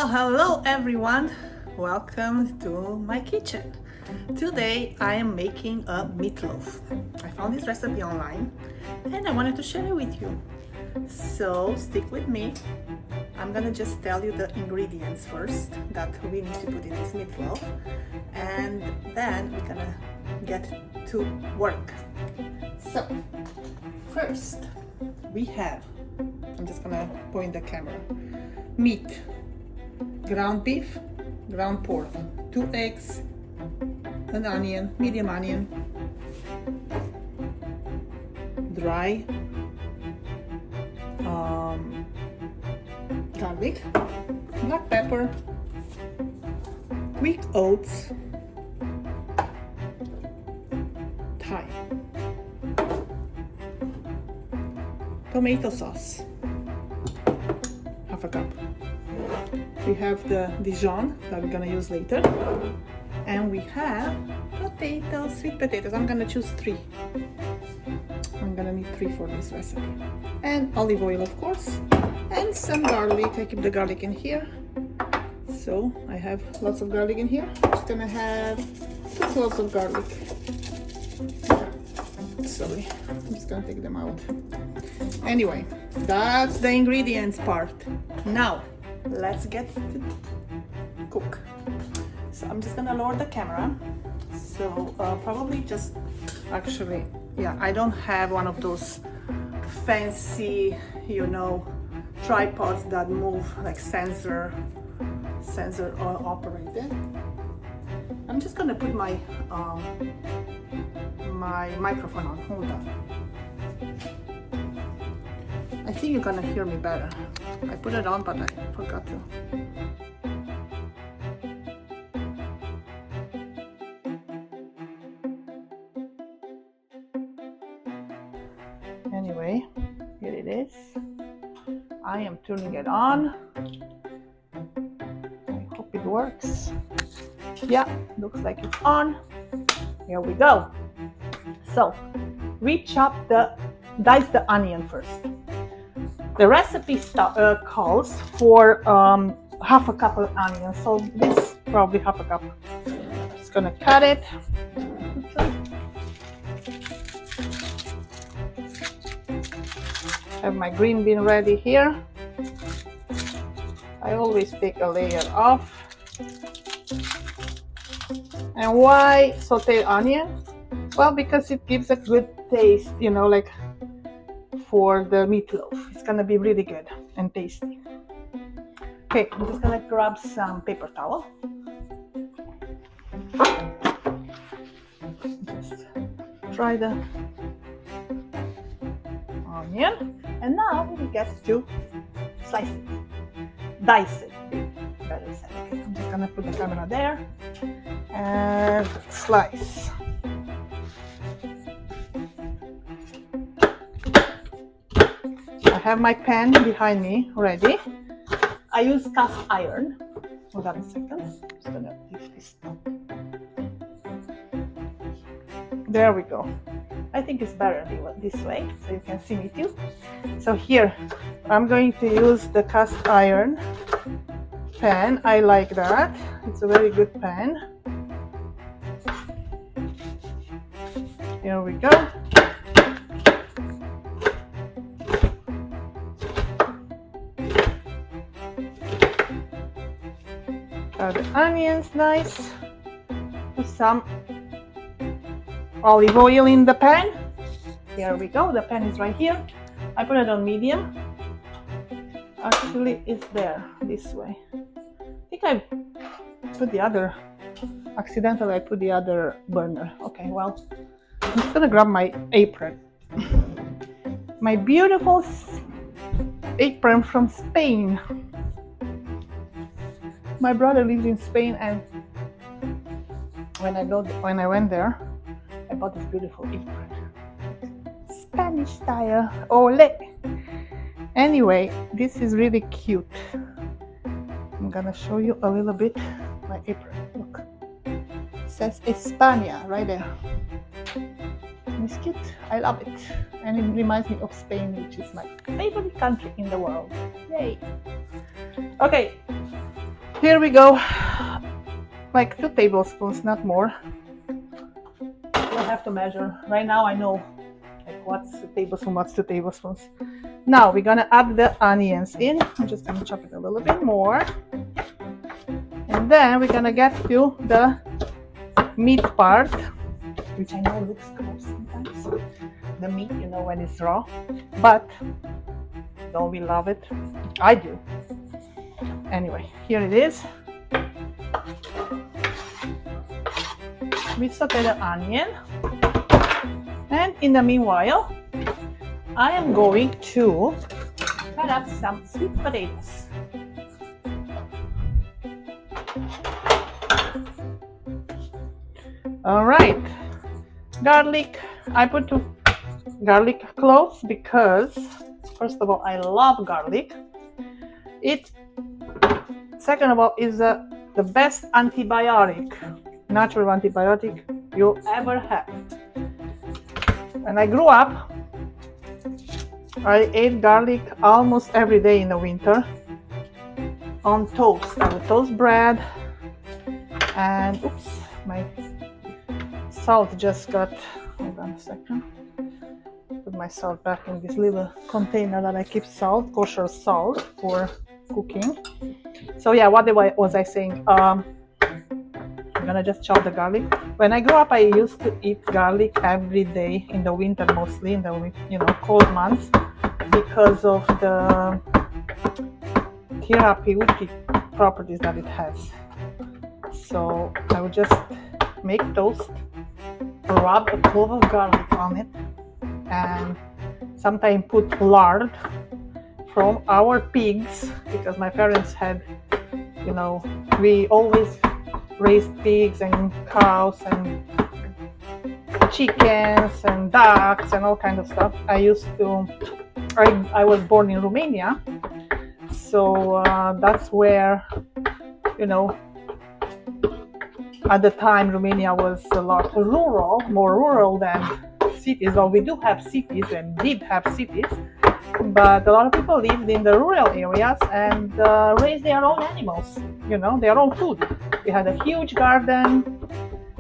Hello everyone, welcome to my kitchen. Today I am making a meatloaf. I found this recipe online and I wanted to share it with you. So stick with me. I'm gonna just tell you the ingredients first that we need to put in this meatloaf, and then we're gonna get to work. So first we have, I'm just gonna point the camera, meat, ground beef, ground pork, 2 eggs, an onion, medium onion, dry garlic, black pepper, quick oats, thyme, tomato sauce, half a cup. We have the Dijon that we're gonna use later, and we have potatoes, sweet potatoes. I'm gonna choose 3. I'm gonna need 3 for this recipe, and olive oil, of course, and some garlic. I keep the garlic in here, so I have lots of garlic in here. I'm just gonna have 2 cloves of garlic. Sorry, I'm just gonna take them out. Anyway, that's the ingredients part. Now let's get to cook. So I'm just gonna lower the camera. So probably just, actually, yeah, I don't have one of those fancy, tripods that move, like sensor operated. I'm just gonna put my my microphone on. Hold on. I think you're gonna hear me better. I put it on, but I forgot to. Anyway, here it is. I am turning it on. I hope it works. Yeah, looks like it's on. Here we go. So, we dice the onion first. The recipe calls for half a cup of onion, so this probably half a cup. Just gonna cut it. Have my green bean ready here. I always take a layer off. And why sauteed onion? Well, because it gives a good taste, like for the meatloaf. It's gonna be really good and tasty. Okay, I'm just gonna grab some paper towel. Just try the onion, and now we get to slice it, dice it, better said. Okay, I'm just gonna put the camera there and slice. I have my pan behind me ready. I use cast iron. Hold on a second. I'm just gonna lift this up. There we go. I think it's better this way, so you can see me too. So here, I'm going to use the cast iron pan. I like that. It's a very good pan. Here we go. Cut the onions nice. Put some olive oil in the pan. Here we go. The pan is right here. I put it on medium. Actually, it's there this way. I think I put the other. Accidentally, I put the other burner. Okay, well, I'm just gonna grab my apron. My beautiful apron from Spain. My brother lives in Spain, and when I went there, I bought this beautiful apron. Spanish style. Ole! Anyway, this is really cute. I'm gonna show you a little bit my apron. Look. It says España right there. It's cute. I love it. And it reminds me of Spain, which is my favorite country in the world. Yay! Okay, here we go, like 2 tablespoons, not more. You'll have to measure. Right now I know like what's a tablespoon, what's 2 tablespoons. Now we're gonna add the onions in. I'm just gonna chop it a little bit more. And then we're gonna get to the meat part, which I know looks gross sometimes. The meat, you know, when it's raw, but don't we love it? I do. Anyway, here it is. We saute the onion, and in the meanwhile, I am going to cut up some sweet potatoes. All right, garlic. I put 2 garlic cloves because, first of all, I love garlic. Second of all, is the best antibiotic, natural antibiotic you'll ever have. When I grew up, I ate garlic almost every day in the winter on toast. I would toast bread, and oops, my salt just got, hold on a second. Put my salt back in this little container that I keep salt, kosher salt for cooking. So yeah, what was I saying? I'm gonna just chop the garlic. When I grew up, I used to eat garlic every day in the winter, mostly in the cold months, because of the therapeutic properties that it has. So I would just make toast, rub a clove of garlic on it, and sometimes put lard from our pigs, because my parents had, we always raised pigs and cows and chickens and ducks and all kinds of stuff. I was born in Romania, so that's where, at the time Romania was a lot more rural than cities. Well, we do have cities and did have cities, but a lot of people lived in the rural areas and raised their own animals, their own food. We had a huge garden,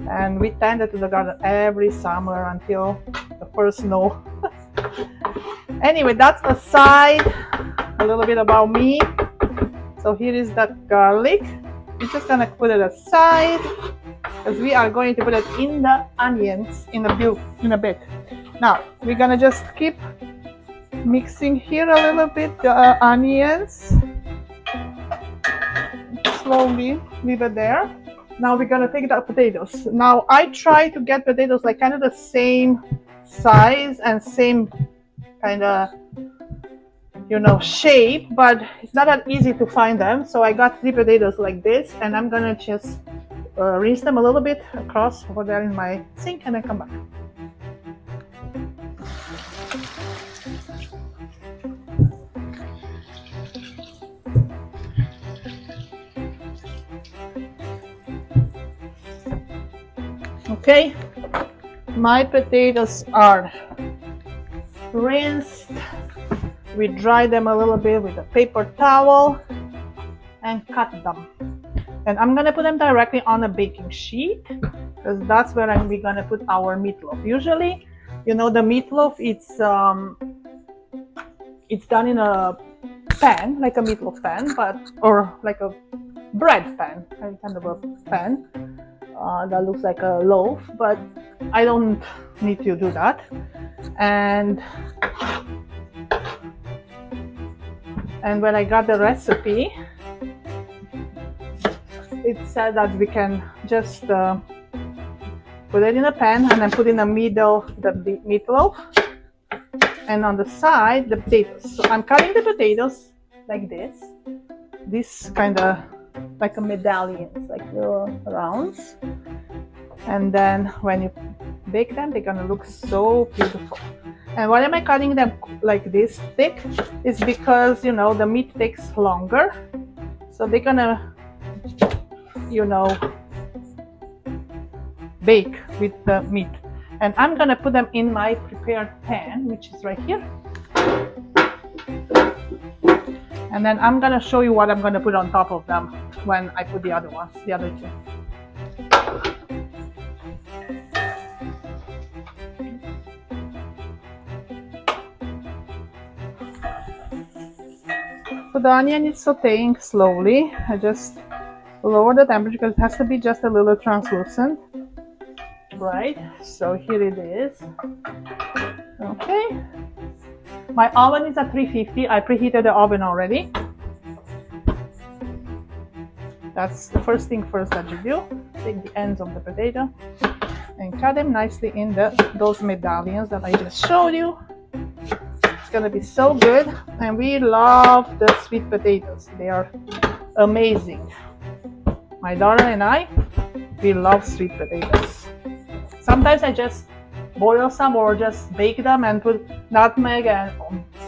and we tended to the garden every summer until the first snow. Anyway, that's aside, a little bit about me. So here is that garlic. We're just gonna put it aside, because we are going to put it in the onions in a bit. Now we're gonna just keep mixing here a little bit the onions. Slowly leave it there. Now we're gonna take the potatoes. Now I try to get potatoes like kind of the same size and same kind of shape, but it's not that easy to find them. So I got 3 potatoes like this, and I'm gonna just rinse them a little bit across over there in my sink, and then come back. Okay, my potatoes are rinsed. We dry them a little bit with a paper towel and cut them. And I'm gonna put them directly on a baking sheet, because that's where we're gonna put our meatloaf. Usually, the meatloaf, it's done in a pan, like a meatloaf pan, or like a bread pan, kind of a pan that looks like a loaf, but I don't need to do that. And when I got the recipe, it said that we can just put it in a pan and then put in the middle the meatloaf, and on the side the potatoes. So I'm cutting the potatoes like this kind of like a medallions, like little rounds, and then when you bake them, they're gonna look so beautiful. And why am I cutting them like this thick? Is because the meat takes longer, so they're gonna bake with the meat. And I'm gonna put them in my prepared pan, which is right here. And then I'm gonna show you what I'm gonna put on top of them. when I put the other ones, the other two. So the onion is sauteing slowly. I just lower the temperature because it has to be just a little translucent. Right, so here it is. Okay. My oven is at 350. I preheated the oven already. That's the first thing first that you do. Take the ends of the potato and cut them nicely in those medallions that I just showed you. It's gonna be so good, and we love the sweet potatoes. They are amazing. My daughter and I, we love sweet potatoes. Sometimes I just boil some or just bake them and put nutmeg and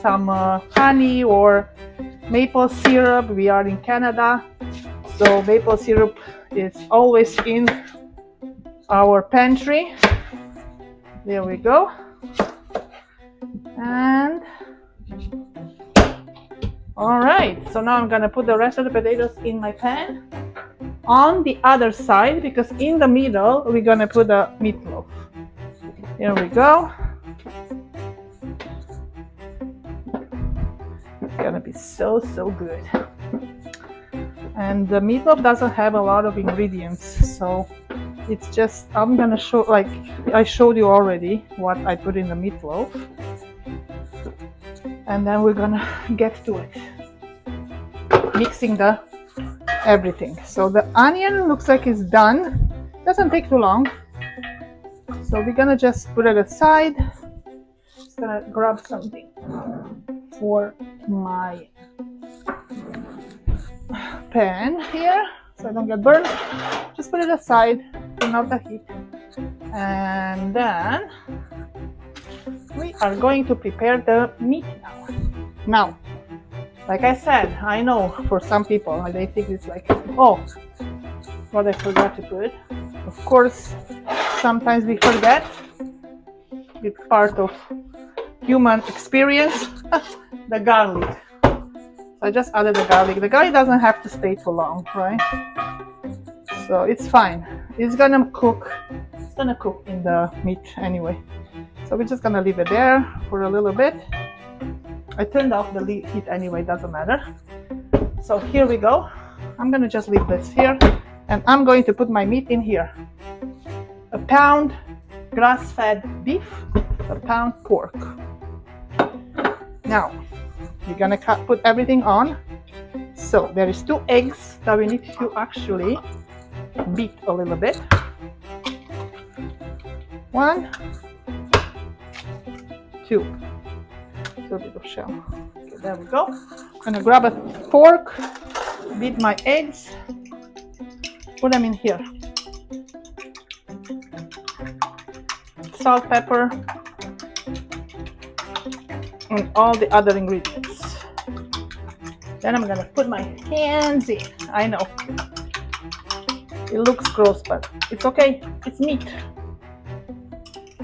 some honey or maple syrup. We are in Canada, so maple syrup is always in our pantry. There we go. And all right, so now I'm gonna put the rest of the potatoes in my pan on the other side, because in the middle we're gonna put the meatloaf. Here we go. It's gonna be so good. And the meatloaf doesn't have a lot of ingredients, so it's just, I'm gonna show, like I showed you already what I put in the meatloaf, and then we're gonna get to it, mixing the everything. So the onion looks like it's done. Doesn't take too long, so we're gonna just put it aside. Just gonna grab something for my pan here so I don't get burned. Just put it aside, turn off the heat, and then we are going to prepare the meat now. Like I said, I know for some people they think it's like, oh, what I forgot to put. Of course, sometimes we forget. It's part of human experience. The garlic. So I just added the garlic. The garlic doesn't have to stay too long, right? So it's fine. It's gonna cook. It's gonna cook in the meat anyway. So we're just gonna leave it there for a little bit. I turned off the heat anyway, doesn't matter. So here we go. I'm gonna just leave this here, and I'm going to put my meat in here. A pound grass-fed beef, a pound pork. Now, we're gonna put everything on. So there is 2 eggs that we need to actually beat a little bit. 1, 2. A bit of shell. Okay, there we go. I'm gonna grab a fork, beat my eggs, put them in here. Salt, pepper, and all the other ingredients. Then I'm gonna put my hands in. I know it looks gross, but it's okay. It's meat.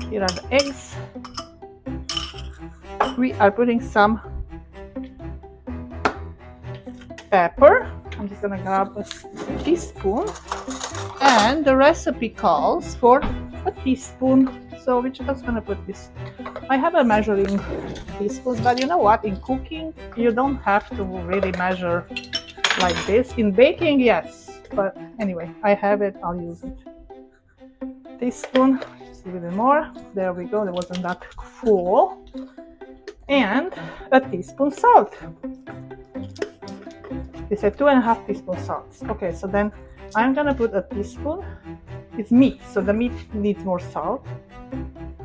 Here are the eggs. We are putting some pepper. I'm just gonna grab a teaspoon, and the recipe calls for a teaspoon, so we're just gonna put this. I have a measuring teaspoon, but you know what, in cooking you don't have to really measure like this. In baking, yes, but anyway, I have it, I'll use it. Teaspoon, just a little bit more. There we go, that wasn't that full. And a teaspoon salt. They said 2.5 teaspoon salts. Okay, so then I'm gonna put a teaspoon. It's meat, so the meat needs more salt.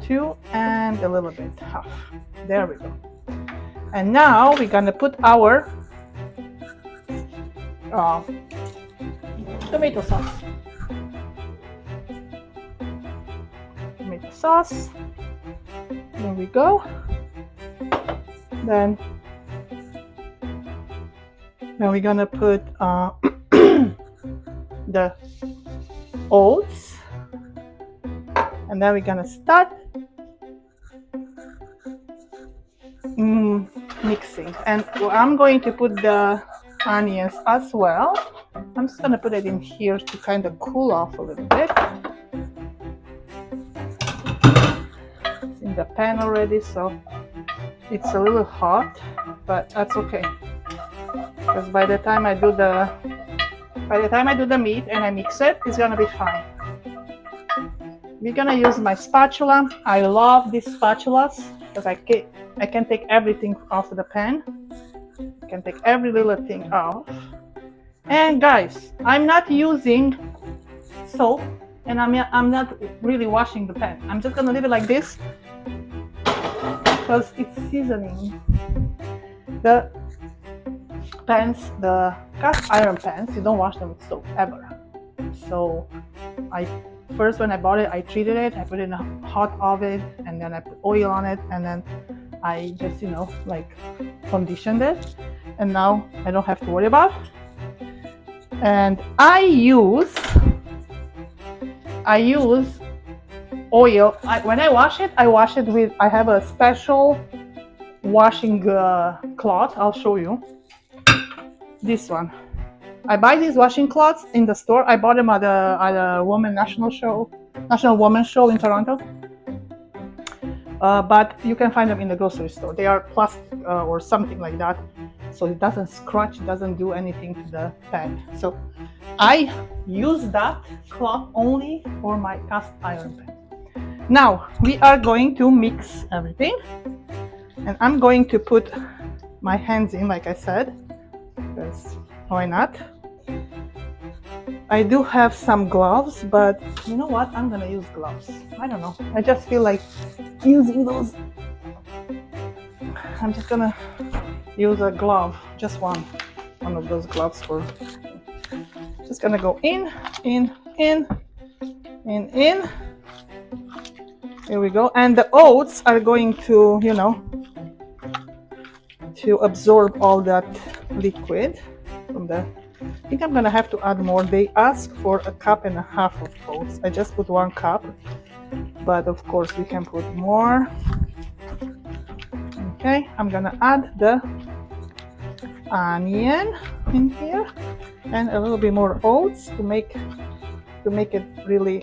2 and a little bit, half. There we go. And now we're gonna put our tomato sauce. Tomato sauce. There we go. Then we're gonna put the oats, and then we're gonna start mixing. And I'm going to put the onions as well. I'm just gonna put it in here to kind of cool off a little bit. It's in the pan already, so it's a little hot, but that's okay. Because by the time I do the meat and I mix it, it's gonna be fine. We're gonna use my spatula. I love these spatulas because I can take everything off the pan. I can take every little thing off. And guys, I'm not using soap, and I'm not really washing the pan. I'm just gonna leave it like this because it's seasoning. The pans, the cast iron pans, you don't wash them with soap ever. So first when I bought it, I treated it, I put it in a hot oven, and then I put oil on it, and then I just, like conditioned it, and now I don't have to worry about it. And I use oil. When I wash it, I have a special washing cloth. I'll show you. This one. I buy these washing cloths in the store. I bought them at a National Women's Show in Toronto. But you can find them in the grocery store. They are plastic or something like that, so it doesn't scratch, it doesn't do anything to the pan. So I use that cloth only for my cast iron pan. Now we are going to mix everything, and I'm going to put my hands in, like I said, because why not? I do have some gloves, but you know what? I'm gonna use gloves. I don't know. I just feel like using those. I'm just gonna use a glove, just one of those gloves for. Just gonna go in. Here we go. And the oats are going to, to absorb all that liquid from the. I think I'm gonna have to add more. They ask for 1.5 cups of oats. I just put 1 cup, but of course we can put more. Okay, I'm gonna add the onion in here and a little bit more oats to make it really,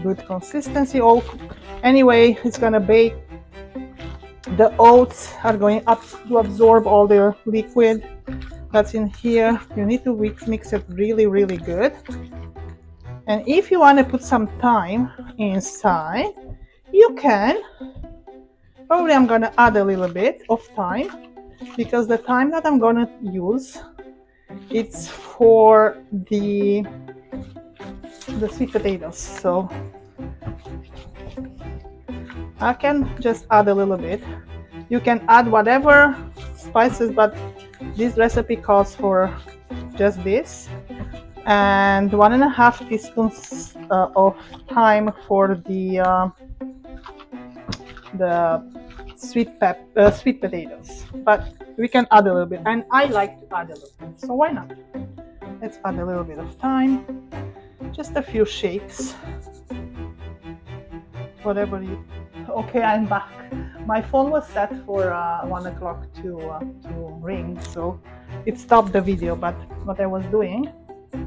good consistency. Anyway, it's gonna bake. The oats are going up to absorb all the liquid that's in here. You need to mix it really, really good. And if you want to put some thyme inside, you can. Probably I'm gonna add a little bit of thyme, because the thyme that I'm gonna use, it's for the sweet potatoes. So I can just add a little bit. You can add whatever spices, but this recipe calls for just this, and 1.5 teaspoons of thyme for the sweet potatoes. But we can add a little bit, and I like to add a little bit, so why not? Let's add a little bit of thyme, just a few shakes, whatever you. Okay, I'm back. My phone was set for 1 o'clock to ring, so it stopped the video. But what I was doing,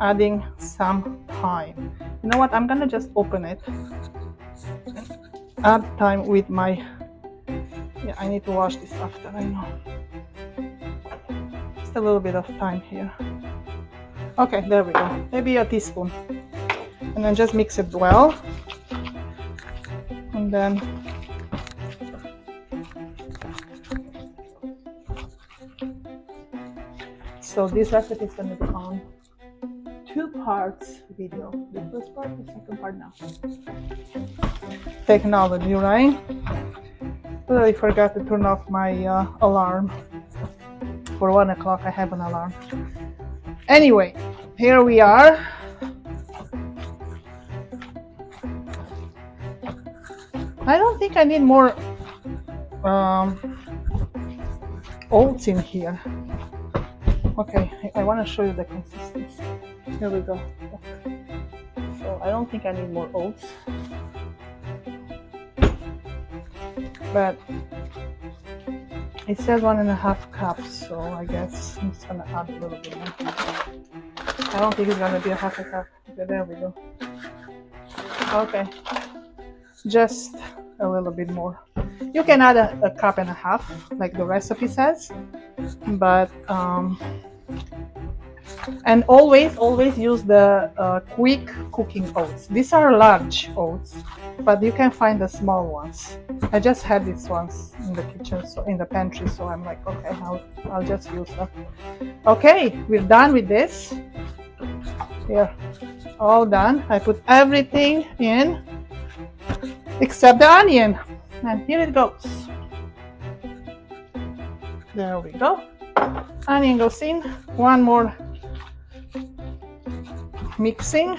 adding some thyme. You know what? I'm gonna just open it. Add thyme with my. Yeah, I need to wash this after. I know. Just a little bit of thyme here. Okay, there we go. Maybe a teaspoon, and then just mix it well, and then. So this recipe is going to be on 2 parts video. The first part, the second part now. Technology, right? I forgot to turn off my alarm. For 1 o'clock I have an alarm. Anyway, here we are. I don't think I need more oats in here. Okay, I want to show you the consistency. Here we go. So I don't think I need more oats, but It says 1.5 cups, so I guess I'm just gonna add a little bit more. I don't think it's gonna be a half a cup. Okay, there we go. Okay, just a little bit more. You can add a cup and a half, like the recipe says, but and always use the quick cooking oats. These are large oats, but you can find the small ones. I just had these ones in the kitchen, so in the pantry, so I'm like, okay, I'll just use them. Okay, we're done with this. Here, all done. I put everything in except the onion, and here it goes. There we go. Onion goes in. One more mixing,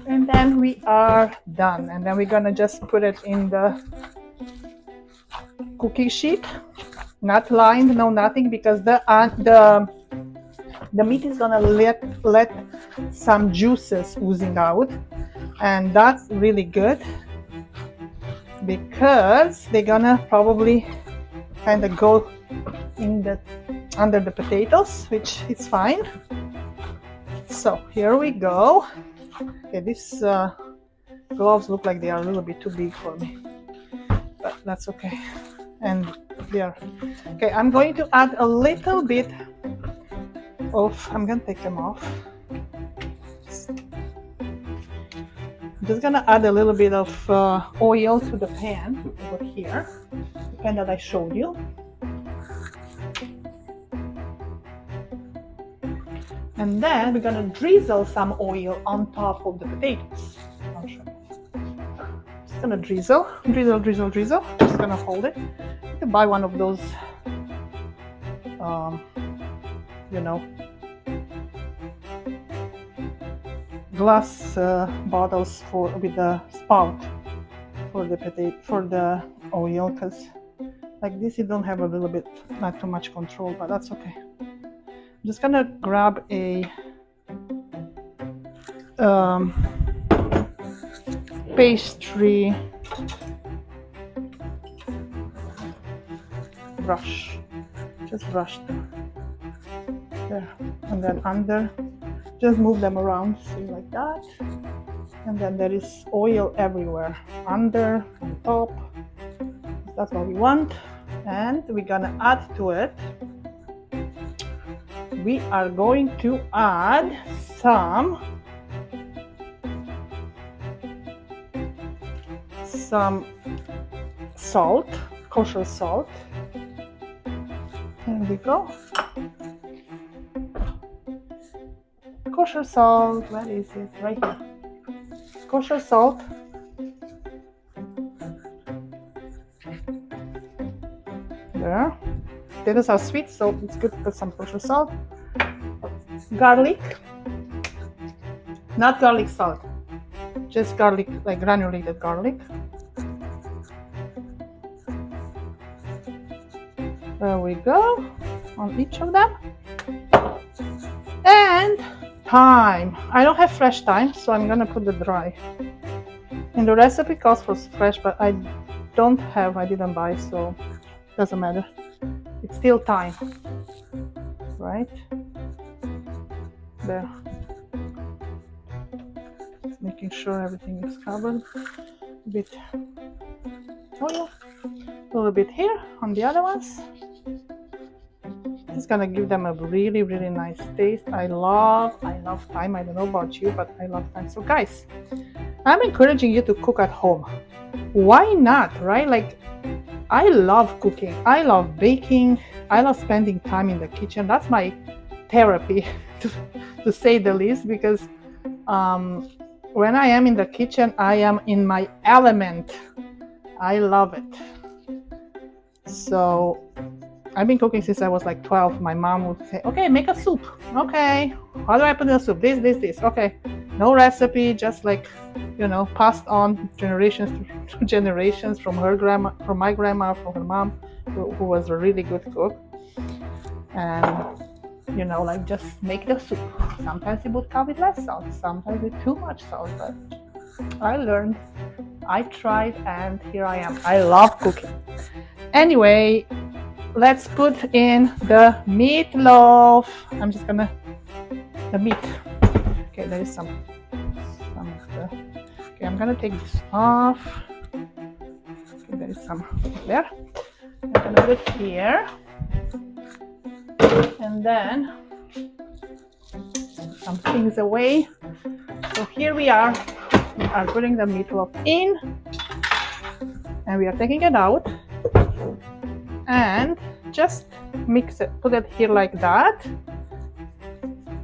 and then we are done. And then we're gonna just put it in the cookie sheet, not lined, no nothing, because the meat is gonna let some juices oozing out, and that's really good because they're gonna probably kind of go in the under the potatoes, which is fine. So here we go. Okay, these gloves look like they are a little bit too big for me, but that's okay. And there. Okay, I'm going to add a little bit of, I'm gonna take them off. I'm just gonna add a little bit of oil to the pan over here, the pan that I showed you. And then we're gonna drizzle some oil on top of the potatoes. I'll show you. Just gonna drizzle. Just gonna hold it. You can buy one of those, glass bottles with the spout for the oil, because like this you don't have a little bit, not too much control, but that's okay. I'm just gonna grab a pastry brush, just brush them there, and then under, just move them around, see, like that. And then there is oil everywhere, under, on top. That's what we want. And we're gonna add to it, we are going to add some salt, kosher salt. There we go. Kosher salt, where is it? Right here. Kosher salt. There. Potatoes are sweet, so it's good to put some kosher salt. Garlic. Not garlic salt, just garlic, like granulated garlic. There we go, on each of them. And thyme. I don't have fresh thyme, so I'm gonna put the dry. In the recipe calls for fresh, but I didn't buy, so it doesn't matter. It's still thyme, right? There. Just making sure everything is covered. A bit oil, a little bit here on the other ones. It's gonna give them a really, really nice taste. I love thyme. I don't know about you, but I love thyme. So guys, I'm encouraging you to cook at home. Why not, right? Like, I love cooking. I love baking. I love spending time in the kitchen. That's my therapy, to say the least, because when I am in the kitchen, I am in my element. I love it. So I've been cooking since I was like 12. My mom would say, okay, make a soup. Okay, how do I put in the soup? This. Okay, no recipe, just like, passed on generations to generations from her grandma, from my grandma, from her mom, who was a really good cook. And, like, just make the soup. Sometimes it would come with less salt, sometimes with too much salt, but I learned, I tried, and here I am. I love cooking. Anyway, let's put in the meatloaf. I'm just gonna the meat. Okay, there is some of the. Okay, I'm gonna take this off. Okay, there is some there. I'm gonna put it here, and then some things away. So here we are. We are putting the meatloaf in, and we are taking it out, and just mix it. Put it here like that,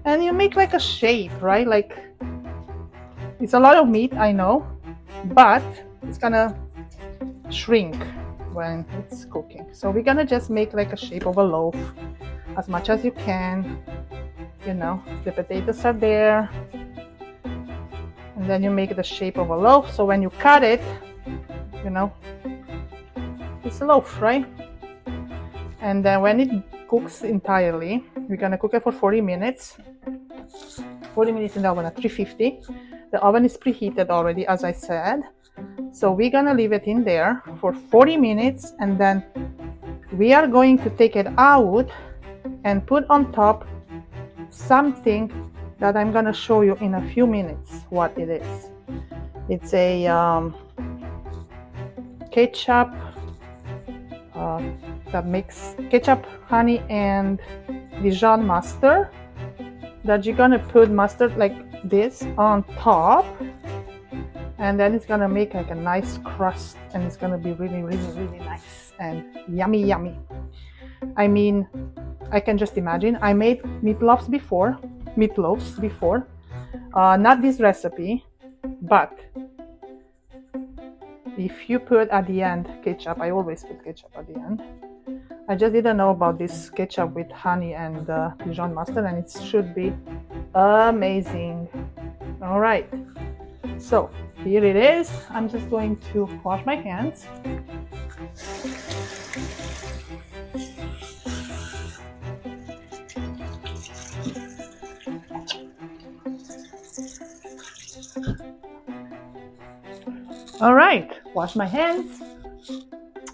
and you make like a shape, right? Like it's a lot of meat, I know, but it's gonna shrink when it's cooking. So we're gonna just make like a shape of a loaf as much as you can. You know, the potatoes are there, and then you make the shape of a loaf. So when you cut it, you know, it's a loaf, right? And then when it cooks entirely, we're gonna cook it for 40 minutes. 40 minutes in the oven at 350. The oven is preheated already, as I said. So we're gonna leave it in there for 40 minutes, and then we are going to take it out and put on top something that I'm gonna show you in a few minutes what it is. It's a ketchup that makes ketchup, honey, and Dijon mustard, that you're gonna put mustard like this on top, and then it's gonna make like a nice crust, and it's gonna be really, really, really nice and yummy, yummy. I mean, I can just imagine. I made meatloafs before, not this recipe, but if you put at the end ketchup, I always put ketchup at the end. I just didn't know about this ketchup with honey and Dijon mustard, and it should be amazing. All right, so here it is. I'm just going to wash my hands. All right, wash my hands.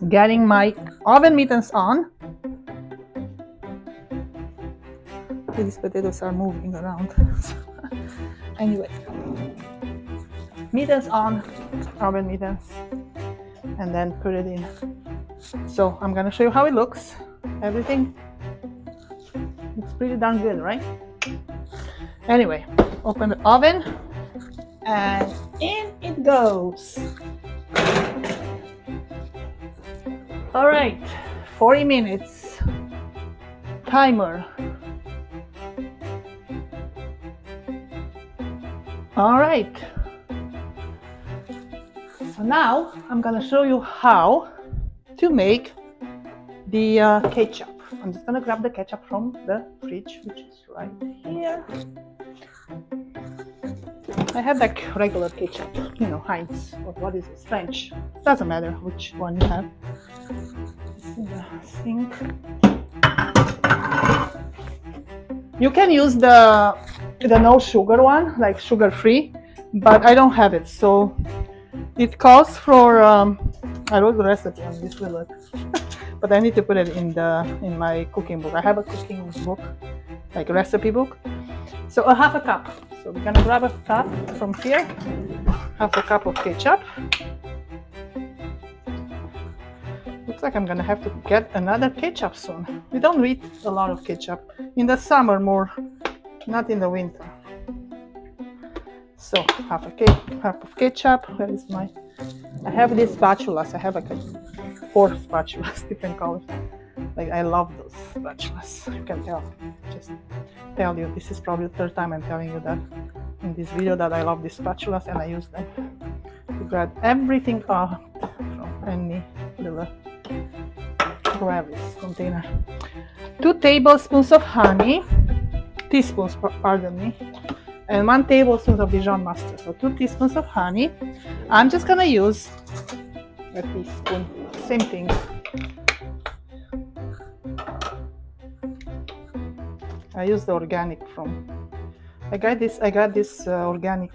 Getting my oven mittens on. These potatoes are moving around. Anyway, mittens on, oven mittens, and then put it in. So I'm gonna show you how it looks. Everything looks pretty darn good, right? Anyway, open the oven, and in it goes. All right, 40 minutes. Timer. All right. So now I'm gonna show you how to make the ketchup. I'm just gonna grab the ketchup from the fridge, which is right here. I have like regular ketchup, you know, Heinz, or what is this, French. Doesn't matter which one you have. It's in the sink. You can use the no sugar one, like sugar free, but I don't have it, so it calls for I wrote the recipe on this little but I need to put it in my cooking book. I have a cooking book, like a recipe book. So a half a cup. So we're gonna grab a cup from here, half a cup of ketchup. Looks like I'm gonna have to get another ketchup soon. We don't eat a lot of ketchup in the summer, more, not in the winter. So half of ketchup. Where is my? I have these spatulas. I have like 4 spatulas, different colors. Like I love those spatulas. You can tell. Just tell you, this is probably the 3rd time I'm telling you that in this video that I love these spatulas, and I use them to grab everything out from any little crevice container. 2 tablespoons of honey, teaspoons, pardon me, and 1 tablespoon of Dijon mustard. So 2 teaspoons of honey. I'm just gonna use a teaspoon, same thing. I use the organic from. I got this organic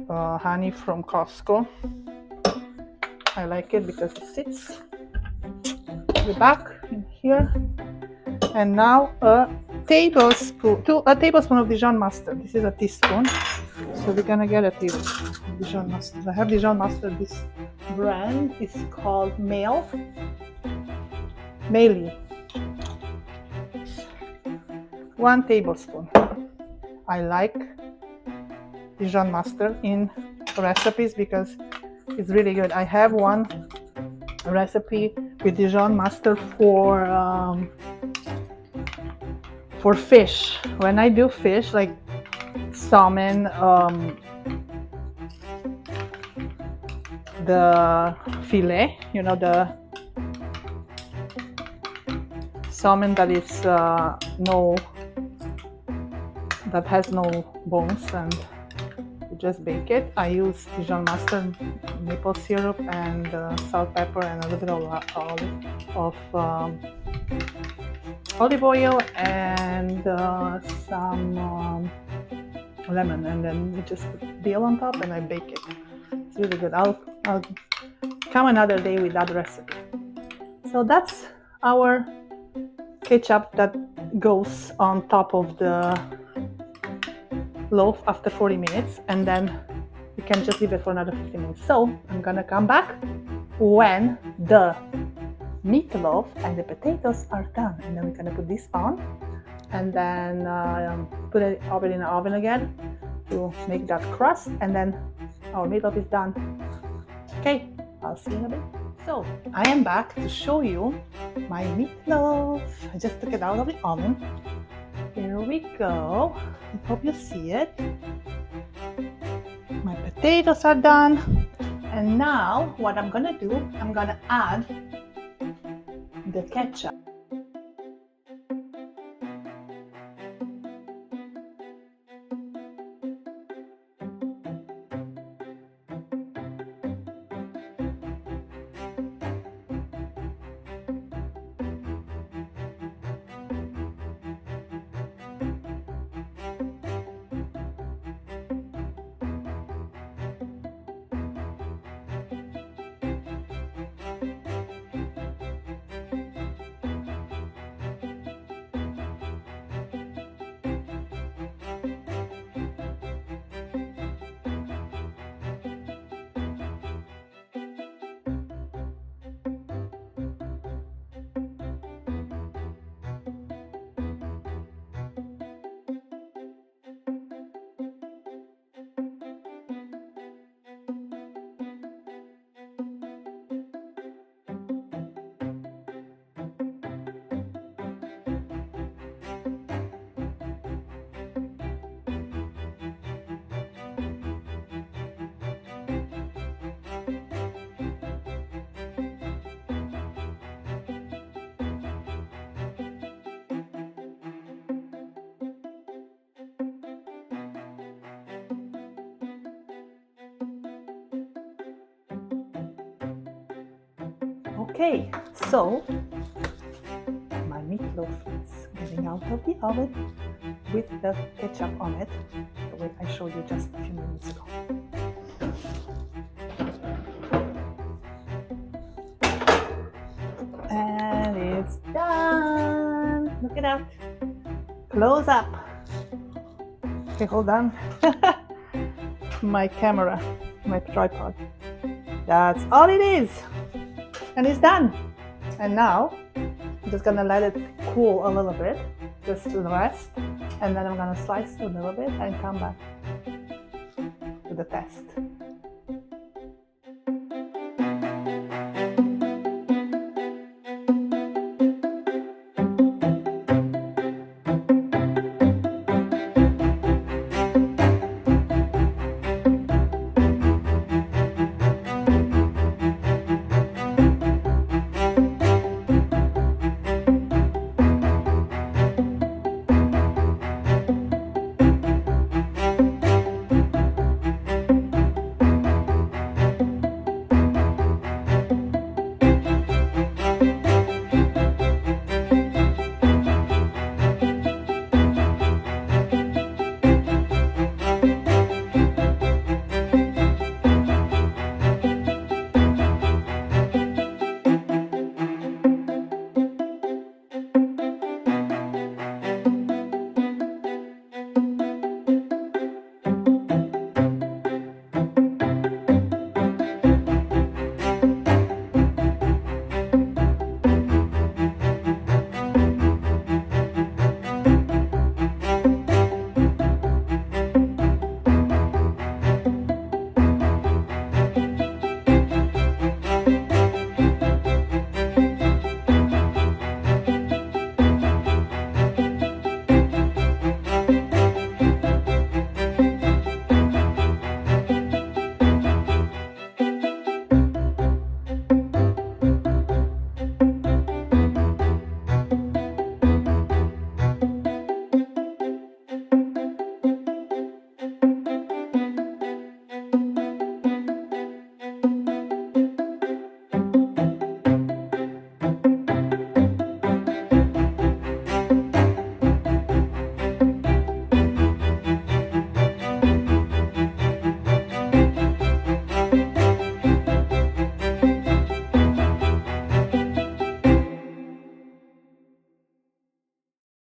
honey from Costco. I like it because it sits the back in here. And now a tablespoon of Dijon mustard. This is a teaspoon, so we're gonna get a tablespoon of Dijon mustard. I have Dijon mustard. This brand is called Meili. 1 tablespoon. I like Dijon mustard in recipes because it's really good. I have one recipe with Dijon mustard for fish. When I do fish like salmon, the fillet, you know, the salmon that is that has no bones, and you just bake it. I use Dijon mustard, maple syrup, and salt, pepper, and a little bit of olive oil and some lemon, and then you just put dill on top and I bake it. It's really good. I'll come another day with that recipe. So that's our ketchup that goes on top of the loaf after 40 minutes, and then you can just leave it for another 15 minutes. So I'm gonna come back when the meatloaf and the potatoes are done, and then we're gonna put this on and then put it in the oven again to make that crust, and then our meatloaf is done. Okay, I'll see you in a bit. So I am back to show you my meatloaf. I just took it out of the oven. Here we go. I hope you see it. My potatoes are done, and now what I'm gonna do, I'm gonna add the ketchup. Okay, so my meatloaf is getting out of the oven with the ketchup on it, the way I showed you just a few minutes ago. And it's done! Look at that! Close up! Okay, hold on. My camera, my tripod. That's all it is! And it's done. And now I'm just gonna let it cool a little bit, just to rest, and then I'm gonna slice it a little bit and come back to the test.